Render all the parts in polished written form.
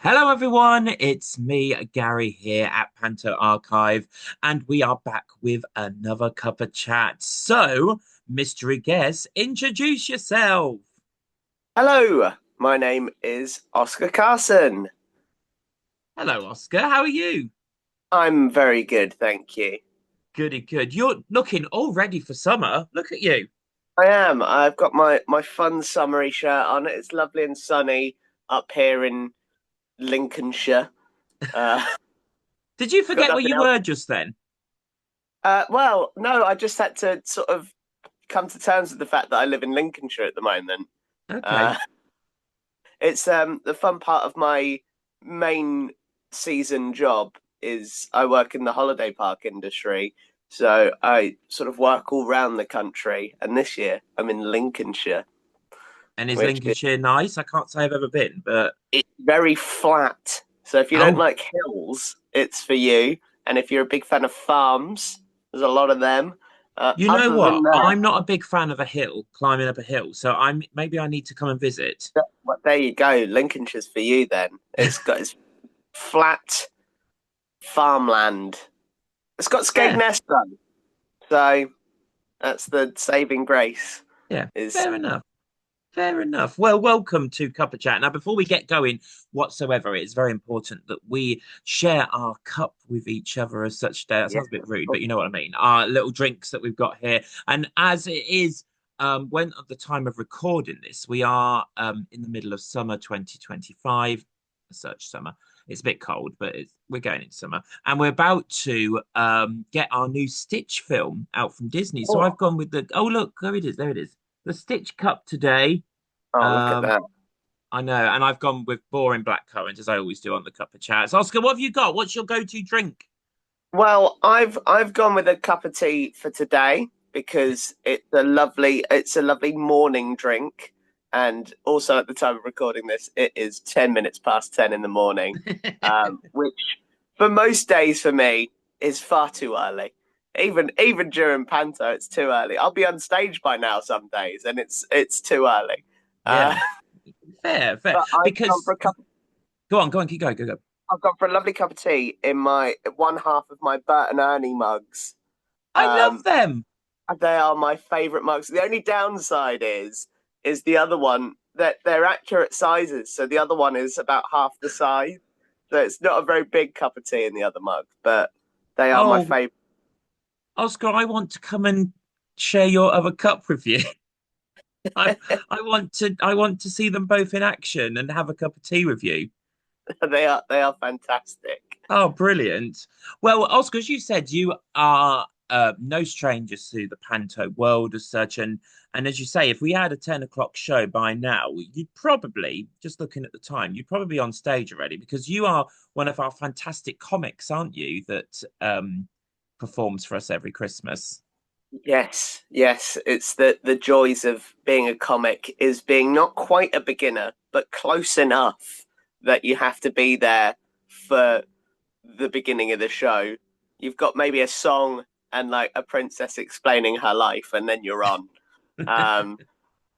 Hello, everyone. It's me, Gary, here at Panto Archive, and we are back with another Cuppa Chat. So, mystery guest, introduce yourself. Hello, my name is Oscar Carson. Hello, Oscar. How are you? I'm very good, thank you. Goody, good. You're looking all ready for summer. Look at you. I am. I've got my fun summery shirt on. It's lovely and sunny up here in Lincolnshire. Uh, Did you got forget where nothing you else. were just then? Well, no, I just had to sort of come to terms with the fact that I live in Lincolnshire at the moment. Okay. Uh, it's the fun part of my main season job is I work in the holiday park industry. So I sort of work all around the country, and this year I'm in Lincolnshire, And is which is Lincolnshire nice? I can't say I've ever been, but it's very flat. So if you don't oh, like hills, it's for you. And if you're a big fan of farms, there's a lot of them. you know Other than what? that, I'm not a big fan of a hill, climbing up a hill. So I'm maybe I need to come and visit. well, there you go. Lincolnshire's for you then. It's flat farmland. It's got Yeah. Skegness though. So that's the saving grace. Yeah, Is fair enough. Fair enough. Well, welcome to Cup of Chat. Now, before we get going whatsoever, it's very important that we share our cup with each other as such. That yeah. sounds a bit rude, but you know what I mean. Our little drinks that we've got here. And as it is, when at the time of recording this, we are in the middle of summer 2025, such summer. It's a bit cold, but we're going into summer. And we're about to get our new Stitch film out from Disney. So Oh, I've gone with oh, look, there it is. There it is, the Stitch Cup today. oh, look at um, that. I know, and I've gone with boring blackcurrant as I always do on the cup of chats. Oscar, what have you got? What's your go-to drink? Well, I've gone with a cup of tea for today because it's a lovely morning drink, and also at the time of recording this, it is 10 minutes past 10 in the morning, which for most days for me is far too early. Even during Panto, it's too early. I'll be on stage by now some days, and it's too early. Uh, Yeah, fair, fair. but I've gone for Because a cup. go on, keep going, go. I've gone for a lovely cup of tea in my one half of my Bert and Ernie mugs. I love Um, them. they are my favourite mugs. The only downside is the other one that they're accurate sizes. So the other one is about half the size. So it's not a very big cup of tea in the other mug, but they are my Oh, favourite. Oscar, I want to come and share your other cup with you. I I want to see them both in action and have a cup of tea with you. They are fantastic. Oh, brilliant. Well, Oscar, as you said, you are no strangers to the Panto world as such. And as you say, if we had a 10 o'clock show by now, you'd probably, just looking at the time, you'd probably be on stage already because you are one of our fantastic comics, aren't you, that performs for us every Christmas. Yes, yes. It's the joys of being a comic is being not quite a beginner, but close enough that you have to be there for the beginning of the show. You've got maybe a song and like a princess explaining her life, and then you're on. Um,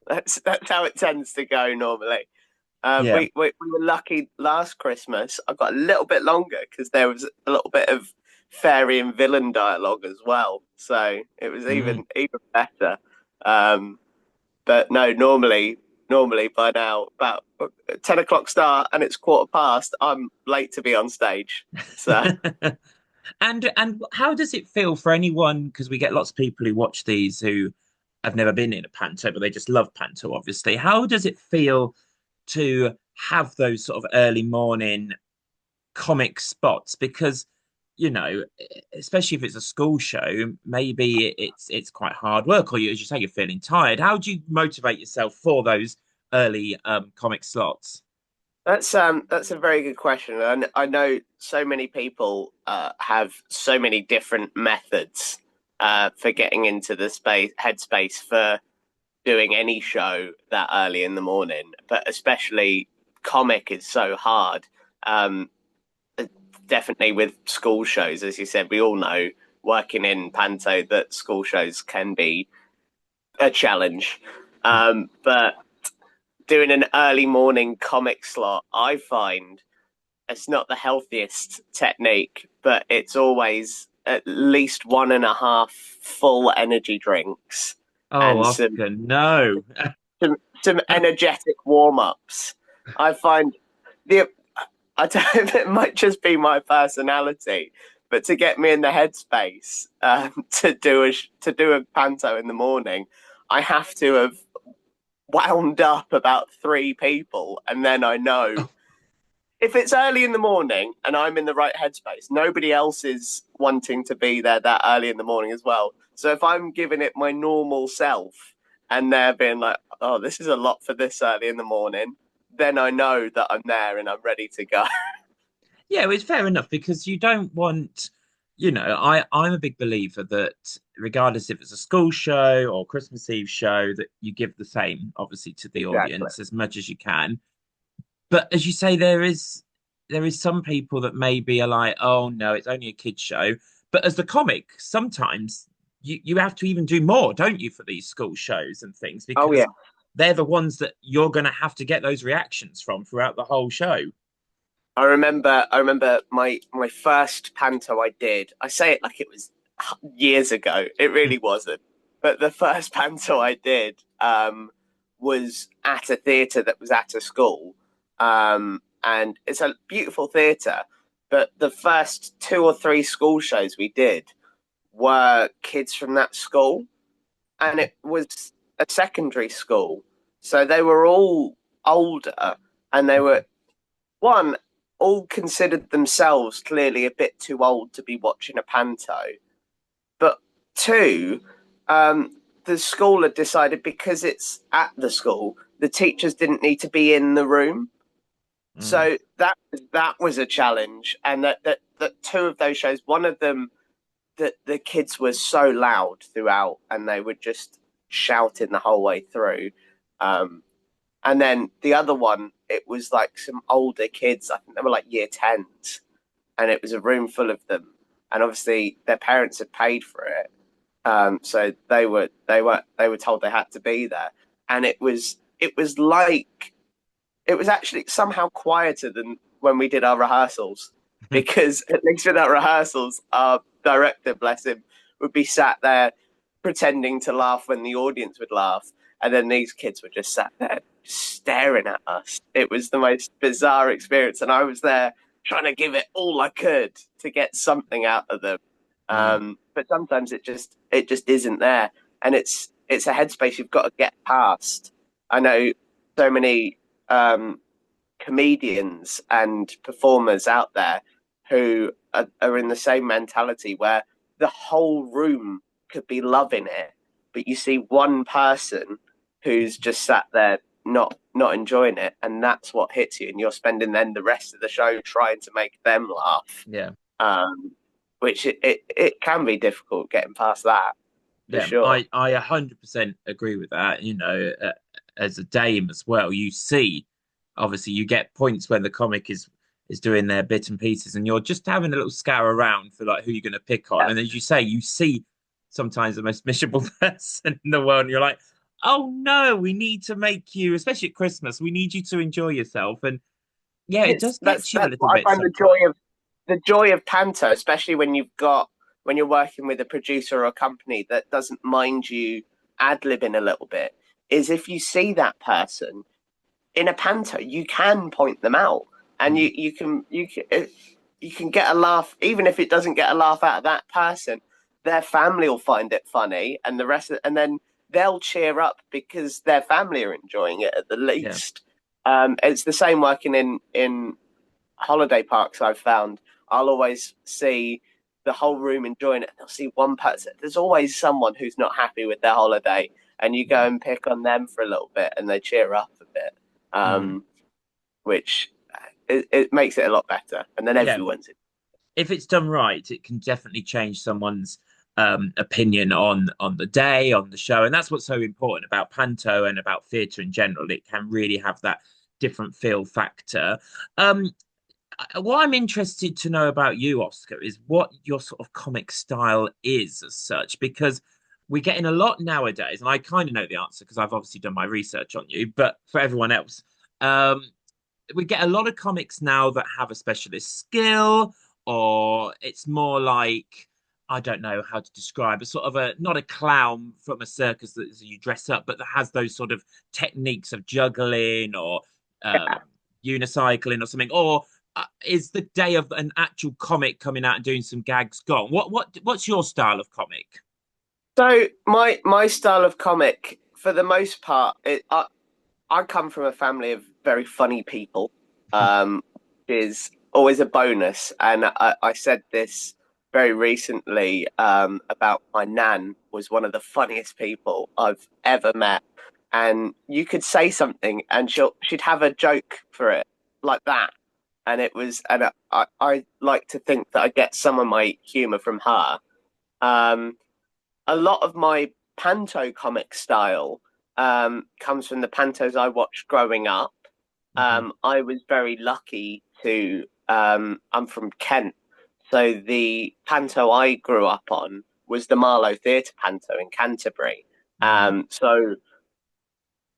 that's how it tends to go normally. Yeah. We were lucky last Christmas. I got a little bit longer because there was a little bit of fairy and villain dialogue as well, so it was Mm. even better. Um, but no, normally by now about 10 o'clock start and it's quarter past. I'm late to be on stage, so. And how does it feel for anyone? Because we get lots of people who watch these who have never been in a panto, but they just love panto, obviously. How does it feel to have those sort of early morning comic spots? Because, you know, especially if it's a school show, maybe it's quite hard work, or you, as you say, you're feeling tired. How do you motivate yourself for those early comic slots? That's a very good question, and I know so many people have so many different methods for getting into the space headspace for doing any show that early in the morning, but especially comic is so hard. Um, Definitely with school shows, as you said, we all know working in Panto that school shows can be a challenge. But doing an early morning comic slot, I find it's not the healthiest technique, but it's always at least one and a half full energy drinks Oh, and Oscar, no. some And energetic warm ups. I find the I don't know if it might just be my personality, but to get me in the headspace to do a panto in the morning, I have to have wound up about three people, and then I know if it's early in the morning and I'm in the right headspace, nobody else is wanting to be there that early in the morning as well. So if I'm giving it my normal self and they're being like, oh, this is a lot for this early in the morning, then I know that I'm there and I'm ready to go. yeah, it's fair enough because you don't want, I'm a big believer that regardless if it's a school show or Christmas Eve show, that you give the same, obviously, to the Exactly. audience as much as you can. But as you say, there is some people that maybe are like, oh no, it's only a kid's show. But as the comic, sometimes you have to even do more, don't you, for these school shows and things, Oh, yeah. because they're the ones that you're going to have to get those reactions from throughout the whole show. I remember my first panto I did. I say it like it was years ago. It really wasn't. But the first panto I did was at a theatre that was at a school. And it's a beautiful theatre. But the first two or three school shows we did were kids from that school. And it was a secondary school. So they were all older and they were one, all considered themselves clearly a bit too old to be watching a panto. But two, the school had decided because it's at the school, the teachers didn't need to be in the room. Mm, So that was a challenge. And that two of those shows, one of them that the kids were so loud throughout and they were just shouting the whole way through. Um, and then the other one, it was like some older kids. I think they were like year 10s, and it was a room full of them. And obviously, their parents had paid for it, so they were told they had to be there. And it was actually somehow quieter than when we did our rehearsals, because at least with our rehearsals, our director, bless him, would be sat there pretending to laugh when the audience would laugh, and then these kids were just sat there staring at us. It was the most bizarre experience, and I was there trying to give it all I could to get something out of them. mm. But sometimes it just isn't there, and it's a headspace you've got to get past. I know so many comedians and performers out there who are in the same mentality where the whole room could be loving it, but you see one person who's just sat there not enjoying it, and that's what hits you, and you're spending then the rest of the show trying to make them laugh, Yeah. um, which it can be difficult getting past that for Yeah, sure. I 100% agree with that. As a dame as well, you see, obviously, you get points when the comic is doing their bit and pieces, and you're just having a little scour around for like who you're going to pick on. Yeah. And as you say, you see sometimes the most miserable person in the world, and you're like, oh no, we need to make you, especially at Christmas, we need you to enjoy yourself. And yeah, it It's does that's get you a that's little what I bit find sometimes. the joy of Panto, especially when you're working with a producer or a company that doesn't mind you ad libbing a little bit, is if you see that person in a Panto, you can point them out, and Mm, you can get a laugh, even if it doesn't get a laugh out of that person. Their family will find it funny, and and then they'll cheer up because their family are enjoying it at the yeah. least. It's the same working in holiday parks. I've found I'll always see the whole room enjoying it. They'll see one person. There's always someone who's not happy with their holiday, and you Yeah. go and pick on them for a little bit, and they cheer up a bit, Mm, which it makes it a lot better. And then yeah. everyone's in. If it's done right, it can definitely change someone's opinion on the day, on the show, and that's what's so important about Panto and about theatre in general. It can really have that different feel factor. Um, what I'm interested to know about you, Oscar, is what your sort of comic style is as such, because we're getting a lot nowadays, and I kind of know the answer because I've obviously done my research on you, but for everyone else, um, we get a lot of comics now that have a specialist skill, or it's more like, I don't know how to describe a sort of a not a clown from a circus that you dress up, but that has those sort of techniques of juggling or um, unicycling or something. Or is the day of an actual comic coming out and doing some gags gone? What's your style of comic? So my style of comic, for the most part, I come from a family of very funny people, is always a bonus. And I said this very recently about my nan was one of the funniest people I've ever met. And you could say something and she'd have a joke for it like that. And it was, and I like to think that I get some of my humor from her. Um, a lot of my Panto comic style comes from the Pantos I watched growing up. Hmm. I was very lucky to. I'm from Kent, so the Panto I grew up on was the Marlow Theatre Panto in Canterbury. Mm. So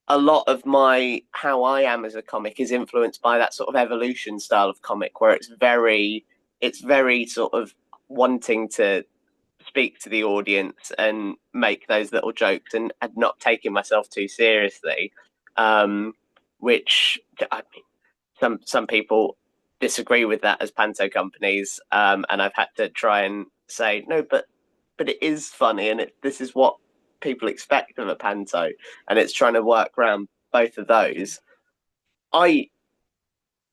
a lot of my how I am as a comic is influenced by that sort of evolution style of comic, where it's very sort of wanting to speak to the audience and make those little jokes and not taking myself too seriously. Um, which I mean, some people disagree with that as panto companies, and I've had to try and say no, but it is funny, and this is what people expect of a panto, and it's trying to work around both of those. I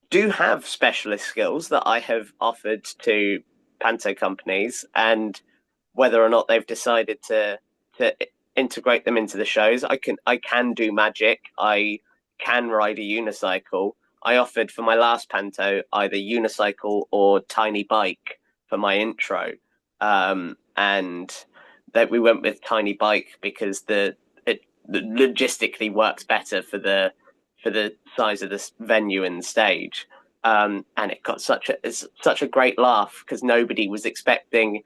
do have specialist skills that I have offered to panto companies, and whether or not they've decided to integrate them into the shows, I can do magic. I can ride a unicycle. I offered for my last panto either unicycle or tiny bike for my intro, and that we went with tiny bike because it logistically works better for the size of this venue and stage. And it got such a great laugh because nobody was expecting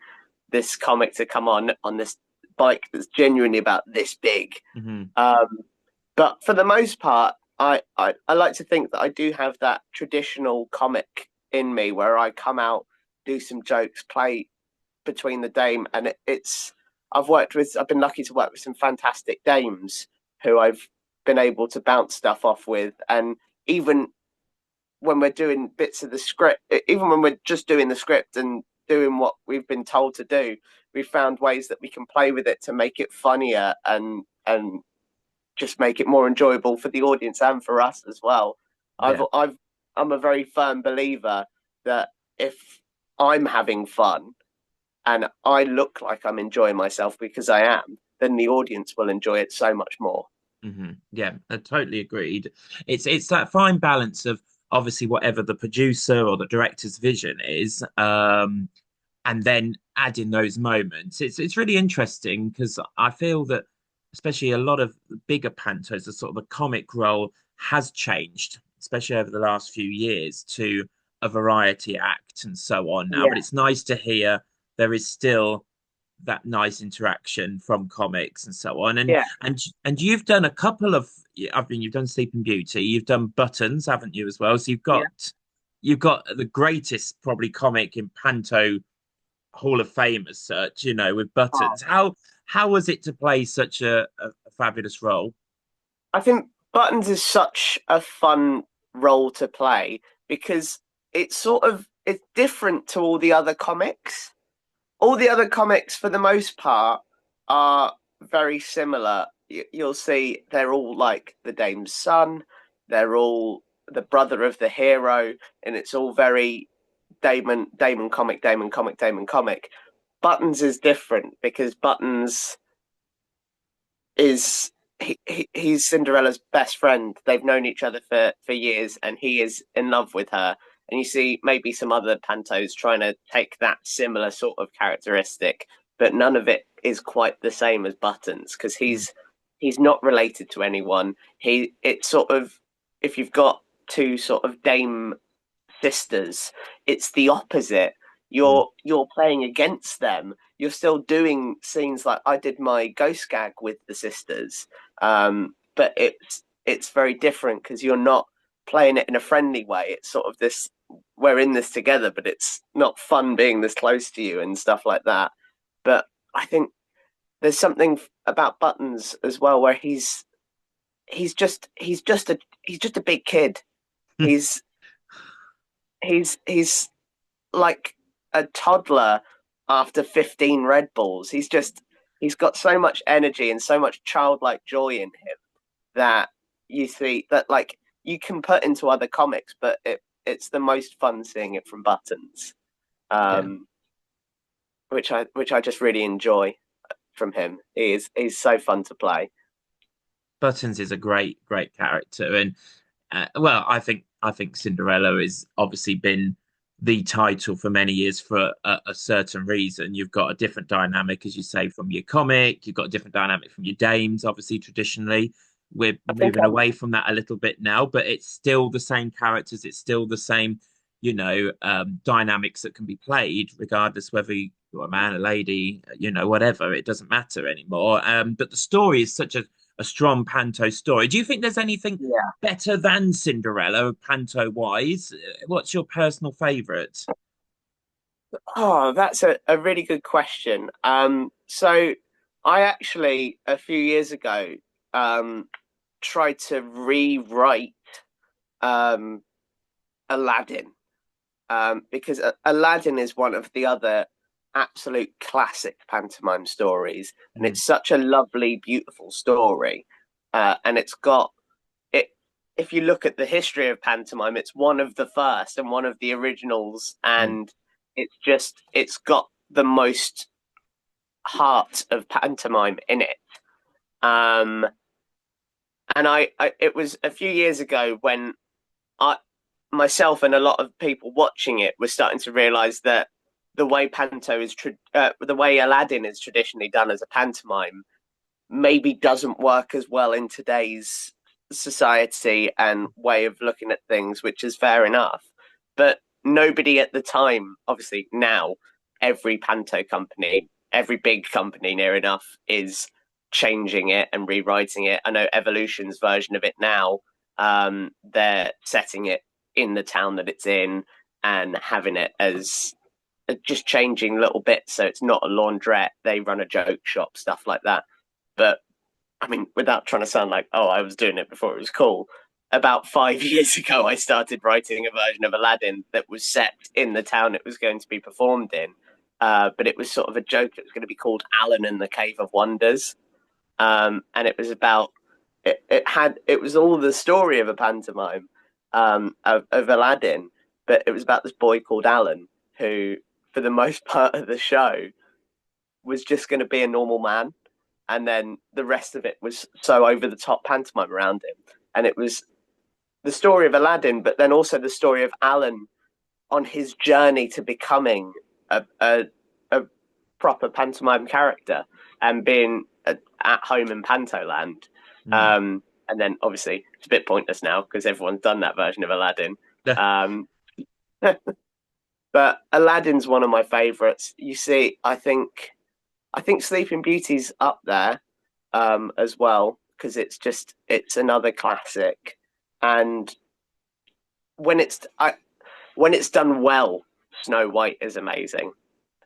this comic to come on this bike that's genuinely about this big. Hmm. Um, but for the most part, I like to think that I do have that traditional comic in me where I come out, do some jokes, play between the dame, and I've been lucky to work with some fantastic dames who I've been able to bounce stuff off with, and even when we're doing bits of the script, even when we're just doing the script and doing what we've been told to do, we've found ways that we can play with it to make it funnier and just make it more enjoyable for the audience and for us as well. I've Yeah. I've I'm a very firm believer that if I'm having fun and I look like I'm enjoying myself because I am, then the audience will enjoy it so much more. Hmm. Yeah, I totally agreed. It's that fine balance of obviously whatever the producer or the director's vision is, and then adding those moments. It's really interesting because I feel that especially a lot of the bigger pantos, the sort of the comic role has changed, especially over the last few years, to a variety act and so on now. But Yeah, it's nice to hear there is still that nice interaction from comics and so on. And yeah, and you've done a couple of, I mean, you've done Sleeping Beauty, you've done Buttons, haven't you, as well? So yeah. you've got the greatest probably comic in Panto Hall of Fame as such, with Oh, Buttons. How was it to play such a fabulous role? I think Buttons is such a fun role to play because it's different to all the other comics. All the other comics, for the most part, are very similar. You'll see they're all like the Dame's son. They're all the brother of the hero, and it's all very Damon comic, Damon comic, Damon comic. Buttons is different because Buttons is he's Cinderella's best friend. They've known each other for years, and he is in love with her. And you see maybe some other pantos trying to take that similar sort of characteristic, but none of it is quite the same as Buttons because Mm, he's not related to anyone. It's sort of if you've got two sort of dame sisters, it's the opposite. mm, You're playing against them. You're still doing scenes like I did my ghost gag with the sisters, but it's very different because you're not playing it in a friendly way. It's sort of this, we're in this together, but it's not fun being this close to you and stuff like that. But I think there's something about Buttons as well where he's just a big kid. He's he's like a toddler after 15 Red Bulls. He's got so much energy and so much childlike joy in him that you see that like you can put into other comics, but it's the most fun seeing it from Buttons, Yeah. um, which I just really enjoy from him. He's so fun to play. Buttons is a great character, and well, I think Cinderella has obviously been the title for many years for a certain reason. You've got a different dynamic, as you say, from your comic. You've got a different dynamic from your dames. Obviously, traditionally, we're I think moving away from that a little bit now, but it's still the same characters. It's still the same, dynamics that can be played, regardless whether you're a man, a lady, whatever. It doesn't matter anymore. But the story is such a strong Panto story. Do you think there's anything yeah. better than Cinderella, Panto wise? What's your personal favourite? Oh, that's a really good question. So I actually a few years ago um tried to rewrite um Aladdin, because Aladdin is one of the other absolute classic pantomime stories, and Mm, it's such a lovely, beautiful story. And it's got it. If you look at the history of pantomime, it's one of the first and one of the originals, mm, and it's got the most heart of pantomime in it. Um, and it was a few years ago when I myself and a lot of people watching it were starting to realize that the way Aladdin is traditionally done as a pantomime maybe doesn't work as well in today's society and way of looking at things, which is fair enough. But nobody at the time, obviously now, every panto company, every big company near enough is changing it and rewriting it. I know Evolution's version of it now, they're setting it in the town that it's in and having it as just changing little bits so it's not a laundrette, they run a joke shop, stuff like that. But I mean, without trying to sound like, oh, I was doing it before it was cool. About 5 years ago, I started writing a version of Aladdin that was set in the town it was going to be performed in. But it was sort of a joke. It was going to be called Alan and the Cave of Wonders. And it was about, it was all the story of a pantomime of Aladdin, but it was about this boy called Alan who, for the most part of the show, was just going to be a normal man, and then the rest of it was so over the top pantomime around him. And it was the story of Aladdin, but then also the story of Alan on his journey to becoming a proper pantomime character and being at home in Pantoland. mm. And then obviously it's a bit pointless now because everyone's done that version of Aladdin. Um, but Aladdin's one of my favorites. You see, I think Sleeping Beauty's up there as well because it's another classic, and when it's done well, Snow White is amazing.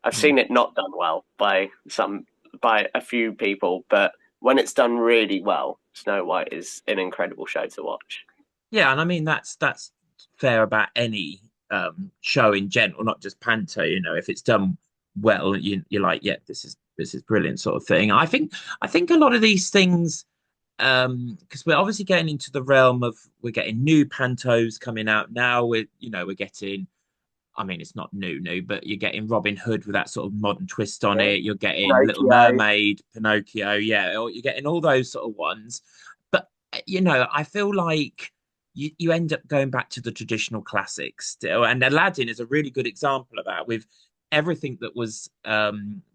I've Mm. seen it not done well by a few people, but when it's done really well, Snow White is an incredible show to watch. Yeah, and I mean that's fair about any show in general, not just Panto. If it's done well, you're like, yeah, this is brilliant, sort of thing. I think a lot of these things, because we're obviously getting into the realm of we're getting new Pantos coming out now. We're getting. I mean, it's not new, but you're getting Robin Hood with that sort of modern twist on Yeah. it. You're getting Little Pinocchio. Mermaid, Pinocchio, yeah, or you're getting all those sort of ones. But I feel like you end up going back to the traditional classics still. And Aladdin is a really good example of that, with everything that was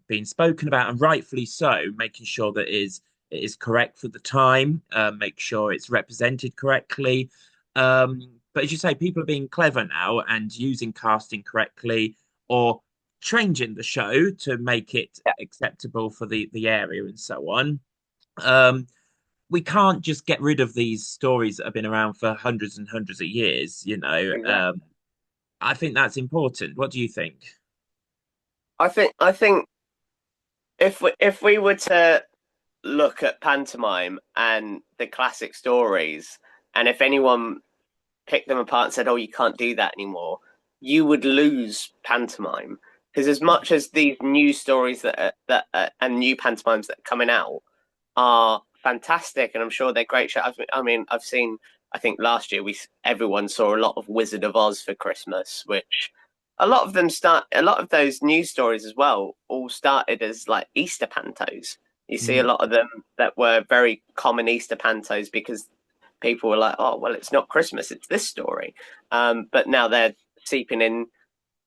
being spoken about, and rightfully so, making sure that it is correct for the time, make sure it's represented correctly. But as you say, people are being clever now and using casting correctly, or changing the show to make it Yeah. acceptable for the area and so on. Um, we can't just get rid of these stories that have been around for hundreds and hundreds of years, you know. Exactly. I think that's important. What do you think? I think if we were to look at pantomime and the classic stories, and if anyone picked them apart and said, "Oh, you can't do that anymore," you would lose pantomime. Because as much as these new stories and new pantomimes that are coming out are fantastic, and I'm sure they're great shows. I mean, I've seen. I think last year we everyone saw a lot of Wizard of Oz for Christmas, which a lot of them start. A lot of those news stories as well all started as like Easter pantos. You see a Mm, lot of them that were very common Easter pantos because people were like, "Oh, well, it's not Christmas; it's this story." But now they're seeping in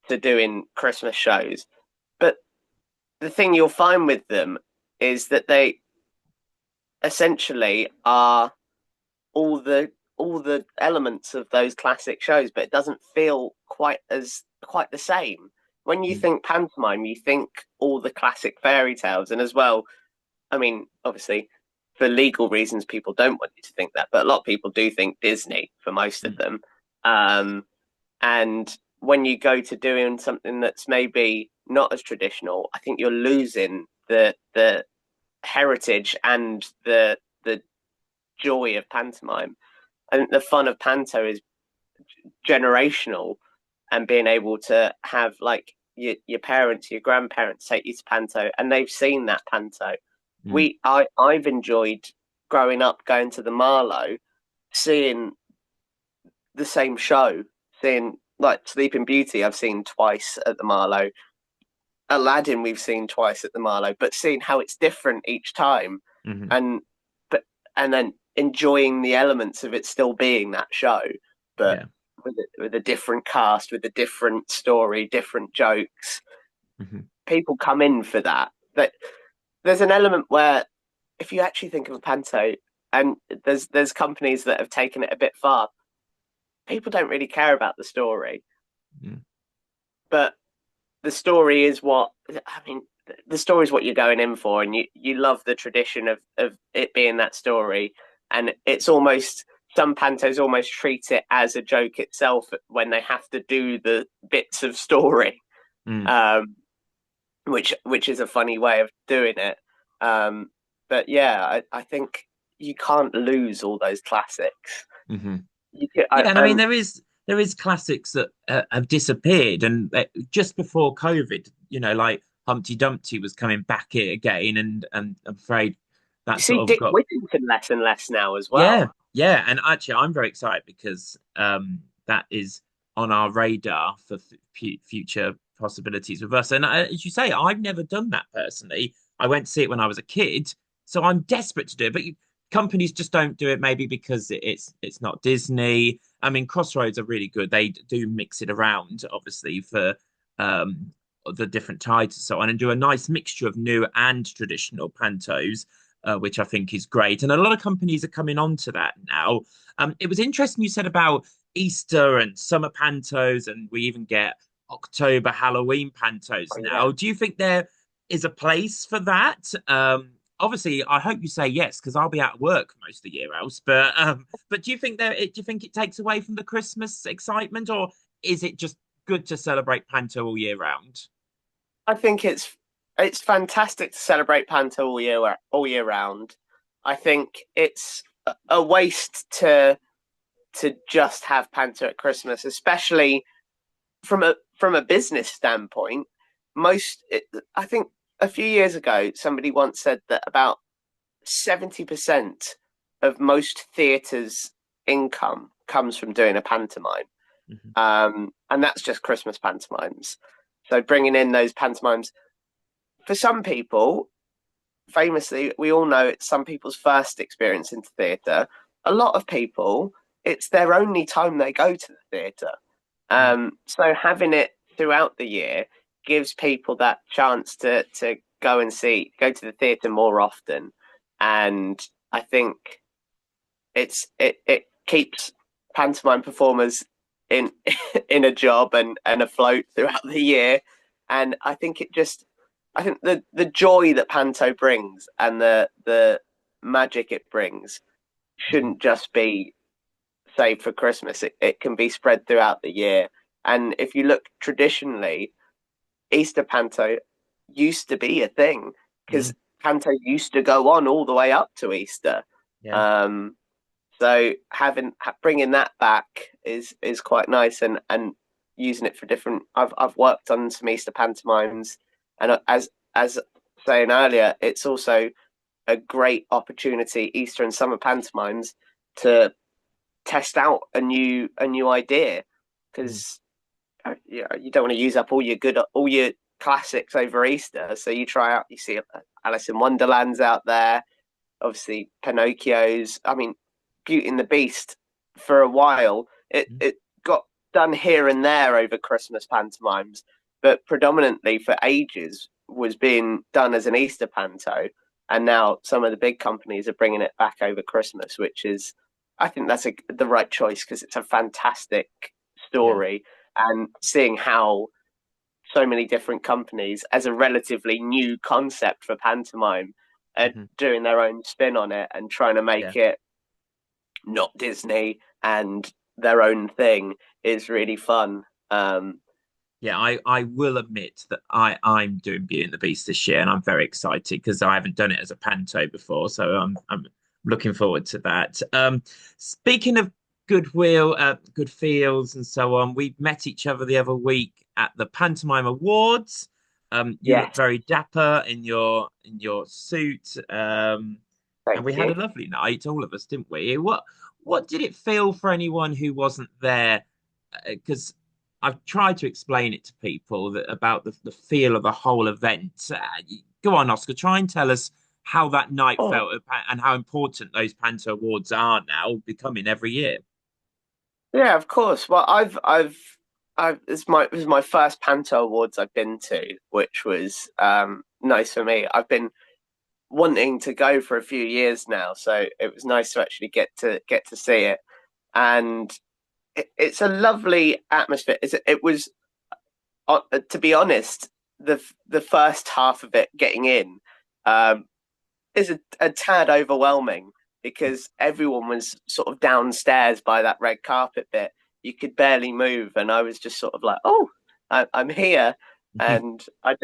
to doing Christmas shows. But the thing you'll find with them is that they essentially are all the elements of those classic shows, but it doesn't feel quite the same. When you mm, think pantomime, you think all the classic fairy tales, and as well, I mean, obviously, for legal reasons, people don't want you to think that, but a lot of people do think Disney for most of mm, them. Um, and when you go to doing something that's maybe not as traditional, I think you're losing the heritage and the joy of pantomime. I think the fun of panto is generational, and being able to have like your parents, your grandparents take you to panto, and they've seen that panto. mm, I've enjoyed growing up going to the Marlow, seeing the same show, seeing like Sleeping Beauty. I've seen twice at the Marlow. Aladdin we've seen twice at the Marlow, but seeing how it's different each time, mhm. and but and then enjoying the elements of it still being that show, but Yeah. with a different cast, with a different story, different jokes. Mhm. People come in for that. But there's an element where if you actually think of a panto, and there's companies that have taken it a bit far, people don't really care about the story, Mm, but the story is what I mean. The story is what you're going in for, and you love the tradition of it being that story, and it's almost some pantos almost treat it as a joke itself when they have to do the bits of story, mm, um, which is a funny way of doing it. Um, but yeah, I think you can't lose all those classics. mhm. You can, Yeah, and I mean and there is classics that have disappeared, and just before COVID, like Humpty Dumpty was coming back here again, and I'm afraid you that see sort of Dick got. Whittington less and less now as Yeah, well. yeah, and actually, I'm very excited because that is on our radar for future possibilities with us. And as you say, I've never done that personally. I went to see it when I was a kid, so I'm desperate to do it. But companies just don't do it, maybe because it's not Disney. I mean, Crossroads are really good. They do mix it around, obviously, for um, the different tides and so on, and do a nice mixture of new and traditional pantos, which I think is great. And a lot of companies are coming on to that now. It was interesting you said about Easter and summer pantos, and we even get October Halloween pantos Oh, yeah. now. Do you think there is a place for that? Obviously, I hope you say yes because I'll be out of work most of the year else. But do you think it takes away from the Christmas excitement, or is it just good to celebrate panto all year round? I think it's fantastic to celebrate Panto all year round. I think it's a waste to just have Panto at Christmas, especially from a business standpoint. I think a few years ago, somebody once said that about 70% of most theatres' income comes from doing a pantomime, Mhm. and that's just Christmas pantomimes. So bringing in those pantomimes for some people, famously, we all know it's some people's first experience into theatre. A lot of people, it's their only time they go to the theatre. Mm, So having it throughout the year gives people that chance to go to the theatre more often, and I think it keeps pantomime performers in in a job and afloat throughout the year, and I think the joy that panto brings and the magic it brings shouldn't just be saved for Christmas. It can be spread throughout the year. And if you look traditionally, Easter Panto used to be a thing Mm, because Panto used to go on all the way up to Easter. yeah. Um, so bringing that back is quite nice, and using it for different. I've worked on some Easter pantomimes, and as saying earlier, it's also a great opportunity, Easter and summer pantomimes, to test out a new idea, Mm, because you don't want to use up all your classics over Easter. So you try out. You see Alice in Wonderland's out there, obviously Pinocchio's. I mean, Beauty and the Beast for a while. It mm, it got done here and there over Christmas pantomimes, but predominantly for ages was being done as an Easter panto. And now some of the big companies are bringing it back over Christmas, which is, I think that's the right choice because it's a fantastic yeah. story. And seeing how so many different companies, as a relatively new concept for pantomime, are Mhm, doing their own spin on it and trying to yeah. make it not Disney and their own thing is really fun. Yeah, I will admit that I'm doing Beauty and the Beast this year, and I'm very excited because I haven't done it as a panto before, so I'm looking forward to that. Speaking of goodwill, good feels, and so on, we met each other the other week at the Pantomime Awards. You look Yes, very dapper in your suit, and thank we had you. a lovely night, all of us, didn't we? What did it feel for anyone who wasn't there? Because I've tried to explain it to people about the feel of the whole event. Go on, Oscar, try and tell us how that night Oh, felt and how important those Panto Awards are now, becoming every year. yeah, of course. Well, I've this is my first Panto Awards I've been to, which was nice for me. I've been wanting to go for a few years now, so it was nice to actually get to see it. And it's a lovely atmosphere. It was, to be honest, the first half of it getting in um, is a tad overwhelming because everyone was sort of downstairs by that red carpet bit. You could barely move, and I was just sort of like, "Oh, I'm here," and I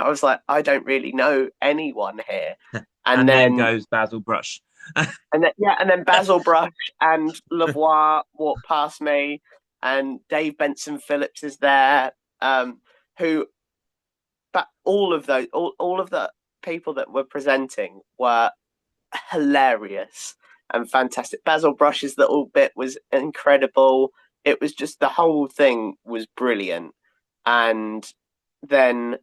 was like, "I don't really know anyone here." And And then then goes Basil Brush. and then Basil Brush and Lavoie walked past me, and Dave Benson Phillips is there. Um, who, but all of the people that were presenting were hilarious and fantastic. Basil Brush's little bit was incredible. It was just, the whole thing was brilliant. And then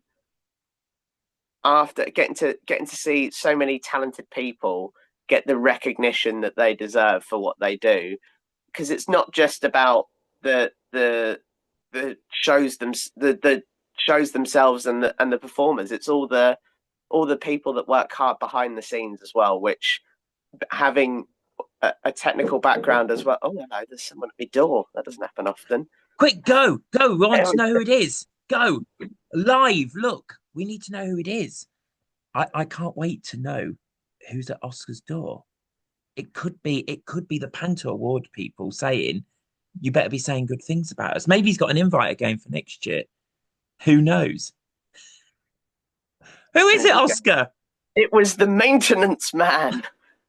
after getting to see so many talented people get the recognition that they deserve for what they do, because it's not just about the the shows themselves and the performers. It's all the people that work hard behind the scenes as well, which, having a technical background as well. Oh, hello, there's someone at my door. That doesn't happen often. Quick, go. We want to know who it is. Go. Live, look. We need to know who it is. I can't wait to know who's at Oscar's door. It could be the Panto Award people saying, you better be saying good things about us. Maybe he's got an invite again for next year. Who knows? Who is There it, you go. Oscar? It was the maintenance man.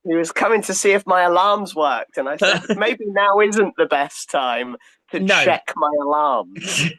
He was coming to see if my alarms worked, and I said maybe now isn't the best time to No. check my alarms.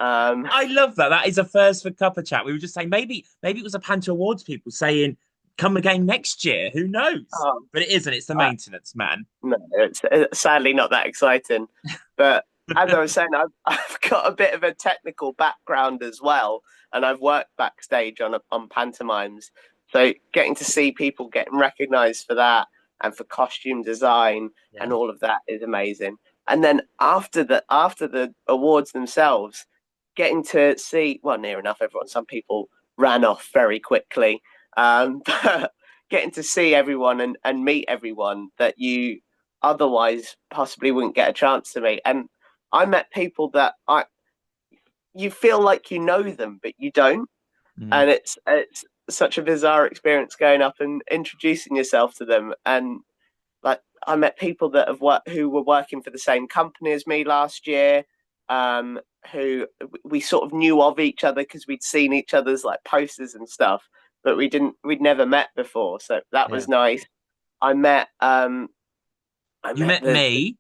Um, I love that. That is a first for Cuppa Chat. We were just saying maybe it was a Panto Awards people saying, come again next year. Who knows? oh, But it isn't. It's the uh, maintenance man. no, it's sadly not that exciting. But as I was saying, I've got a bit of a technical background as well, and I've worked backstage on pantomimes. So getting to see people getting recognised for that and for costume design and Yeah. all of that is amazing. And then after the awards themselves, getting to see, well, near enough everyone. Some people ran off very quickly, but getting to see everyone and meet everyone that you otherwise possibly wouldn't get a chance to meet. And I met people that you feel like you know them, but you don't. Mm. And it's such a bizarre experience going up and introducing yourself to them. And like I met people that have worked who were working for the same company as me last year, who we sort of knew of each other because we'd seen each other's like posters and stuff, but we'd never met before. So that Yeah. was nice. I met I You met met me.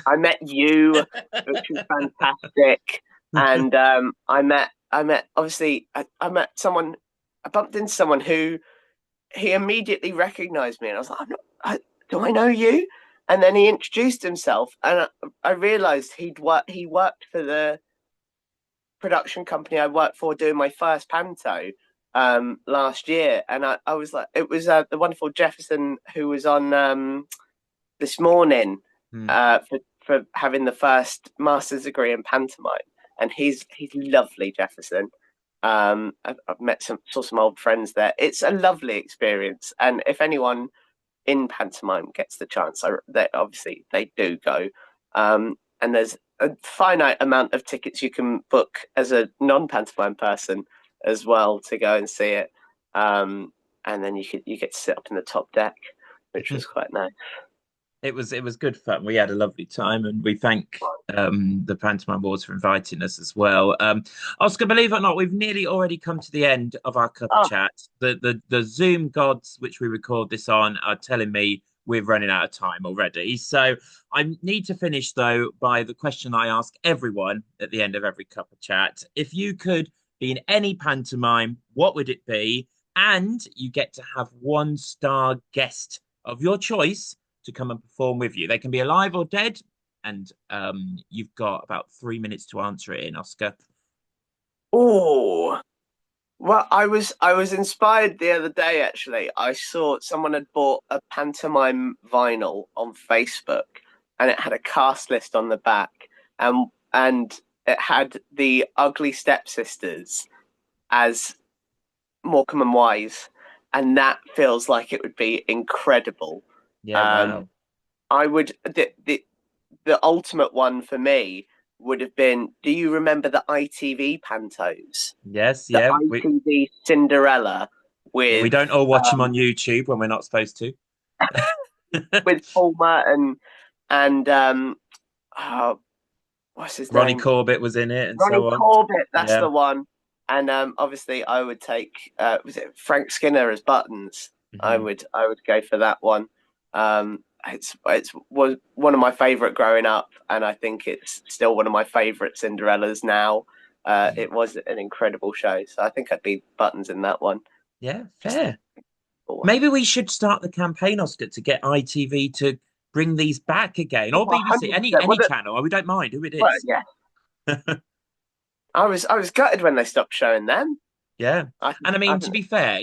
I met you, which was fantastic. And I met obviously I met someone I bumped into someone who he immediately recognized me, and I was like, do I know you? And then he introduced himself, and I realized he worked for the production company I worked for doing my first Panto last year, and I was like, it was the wonderful Jefferson who was on this morning Hmm. for having the first master's degree in pantomime, and he's lovely, Jefferson. I've met saw some old friends there. It's a lovely experience, and if anyone in pantomime gets the chance, they obviously they do go. And there's a finite amount of tickets you can book as a non-pantomime person as well to go and see it. And then you get to sit up in the top deck, which was quite nice. It was good fun. We had a lovely time, and we thank the Pantomime Awards for inviting us as well. Oscar, believe it or not, we've nearly already come to the end of our Cuppa Oh, Chat. The Zoom gods which we record this on are telling me we're running out of time already. So I need to finish though by the question I ask everyone at the end of every Cuppa Chat. If you could be in any pantomime, what would it be? And you get to have one star guest of your choice to come and perform with you. They can be alive or dead, and you've got about 3 minutes to answer it in, Oscar. oh. Well, I was inspired the other day actually. I saw someone had bought a pantomime vinyl on Facebook, and it had a cast list on the back, and it had the Ugly Stepsisters as Morecambe and Wise, and that feels like it would be incredible. Yeah, Um, wow. I would the ultimate one for me would have been. Do you remember the ITV pantos? Yes, The yeah. ITV Cinderella We with don't all watch them um, on YouTube when we're not supposed to. with Palmer and oh, what's his Ronnie name? Corbett was in it and Ronnie so on. Corbett. That's Yeah. the one. And obviously, I would take was it Frank Skinner as Buttons? Mhm. I would go for that one. It's was one of my favorite growing up, and I think it's still one of my favorite Cinderellas now. It was an incredible show, so I think I'd be Buttons in that one. Yeah, Just fair. a one. Maybe we should start the campaign, Oscar, to get ITV to bring these back again, or Well, BBC, any 100%. any channel. We don't mind who it Well, is. yeah. I was gutted when they stopped showing them. Yeah. And I I mean, to think be fair,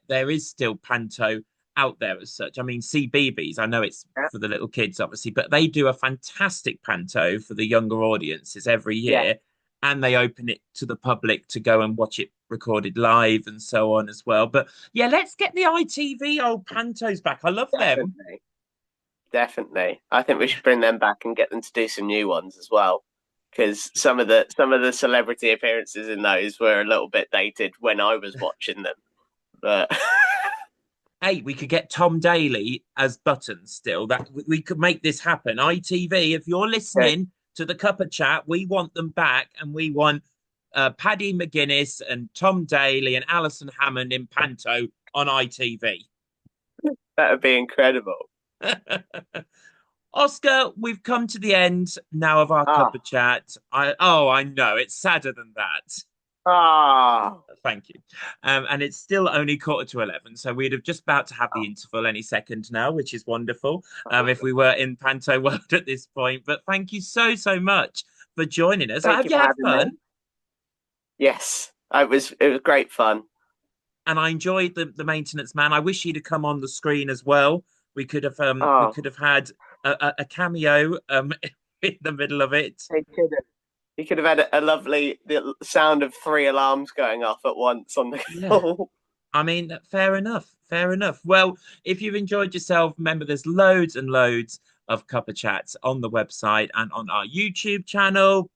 there is still Panto out there as such. I mean, CBeebies, I know it's yeah, for the little kids, obviously, but they do a fantastic Panto for the younger audiences every yeah, year. And they open it to the public to go and watch it recorded live and so on as well. But yeah, let's get the ITV old Pantos back. I love them. definitely, definitely. I think we should bring them back and get them to do some new ones as well. Because some of the celebrity appearances in those were a little bit dated when I was watching them. But Hey, we could get Tom Daly as Buttons still. That we could make this happen. ITV, if you're listening to the Cuppa Chat, we want them back, and we want Paddy McGuinness and Tom Daly and Alison Hammond in Panto on ITV. that would be incredible. Oscar, we've come to the end now of our Ah, Cuppa Chat. I know it's sadder than that. ah, Thank you. And it's still only 11:15, so we'd have just about to have the interval any second now, which is wonderful. If we were in Panto World at this point. But thank you so, so much for joining us. thank Have you you for had having me. fun? Yes, it was great fun. And I enjoyed the maintenance man. I wish he'd have come on the screen as well. We Oh, could have had a cameo in the middle of it. he could have he could have had a lovely the sound of three alarms going off at once on the Yeah. call. I mean, fair enough. Fair enough. Well, if you've enjoyed yourself, remember there's loads and loads of Cuppa Chats on the website and on our YouTube channel.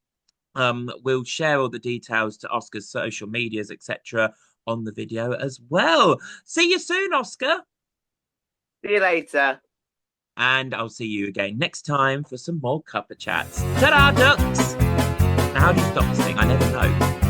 We'll share all the details to Oscar's social medias, etc., on the video as well. See you soon, Oscar. See you later. And I'll see you again next time for some more Cuppa Chats. Ta-da, ducks! Now, how do you stop this thing? I never know.